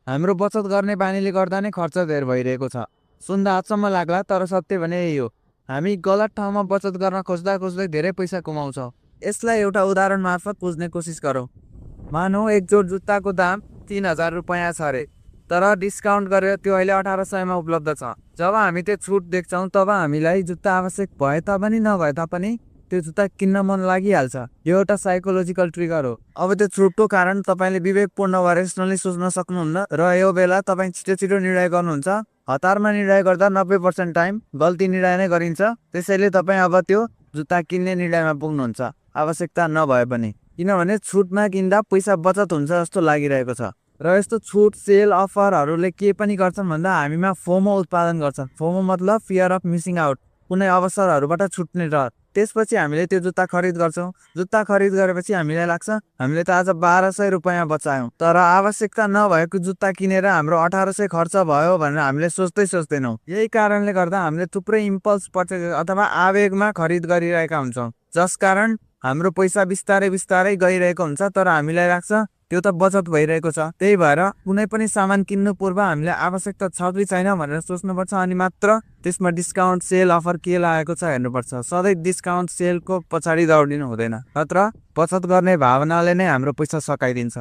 हाम्रो बचत गर्ने बानीले गर्दा नै खर्च धेर भइरहेको छ। सुन्दा अचम्म लाग्ला, तर सत्य भने यही हो। हामी गलत ठाउँमा बचत गर्न खोज्दा खोज्दै धेरै पैसा कमाउँछौँ। यसलाई एउटा उदाहरण मार्फत बुझ्ने कोसिस गरौँ। मानौ एक जोड जुत्ताको दाम 3000 रुपियाँ छ अरे, तर डिस्काउन्ट गरेर त्यो अहिले 1800मा उपलब्ध छ। जब हामी त्यो छुट देख्छौँ तब हामीलाई जुत्ता आवश्यक भए तापनि नभए तापनि त्यो जुत्ता किन्न मन लागिहाल्छ। यो एउटा साइकोलोजिकल ट्रिगर हो। अब त्यो छुटको कारण तपाईँले विवेकपूर्ण वा रेसनली सोच्न सक्नुहुन्न र यो बेला तपाईँ छिटो छिटो निर्णय गर्नुहुन्छ। हतारमा निर्णय गर्दा 90% टाइम गल्ती निर्णय नै गरिन्छ। त्यसैले तपाईँ अब त्यो जुत्ता किन्ने निर्णयमा पुग्नुहुन्छ, आवश्यकता नभए पनि। किनभने छुटमा किन्दा पैसा बचत हुन्छ जस्तो लागिरहेको छ। र यस्तो छुट, सेल, अफरहरूले के पनि गर्छन् भन्दा हामीमा फोमो उत्पादन गर्छन्। फोमो मतलब फियर अफ मिसिङ आउट, कुनै अवसरहरूबाट छुट्ने डर। त्यसपछि हामीले त्यो जुत्ता खरिद गर्छौँ। जुत्ता खरिद गरेपछि हामीलाई लाग्छ हामीले त आज 1200 रुपियाँ बचायौँ, तर आवश्यकता नभएको जुत्ता किनेर हाम्रो 1800 खर्च भयो भनेर हामीले सोच्दैनौँ। यही कारणले गर्दा हामीले थुप्रै इम्पल्स पर्चेज अथवा आवेगमा खरिद गरिरहेका हुन्छौँ, जसकारण हाम्रो पैसा बिस्तारै बिस्तारै गइरहेको हुन्छ, तर हामीलाई लाग्छ त्यो त बचत भइरहेको छ। त्यही भएर कुनै पनि सामान किन्नु पूर्व हामीले आवश्यकता छ कि छैन भनेर सोच्नुपर्छ, अनि मात्र त्यसमा डिस्काउन्ट, सेल, अफर के लागेको छ हेर्नुपर्छ। सधैँ डिस्काउन्ट, सेलको पछाडि दौडिनु हुँदैन, नत्र बचत गर्ने भावनाले नै हाम्रो पैसा सकाइदिन्छ।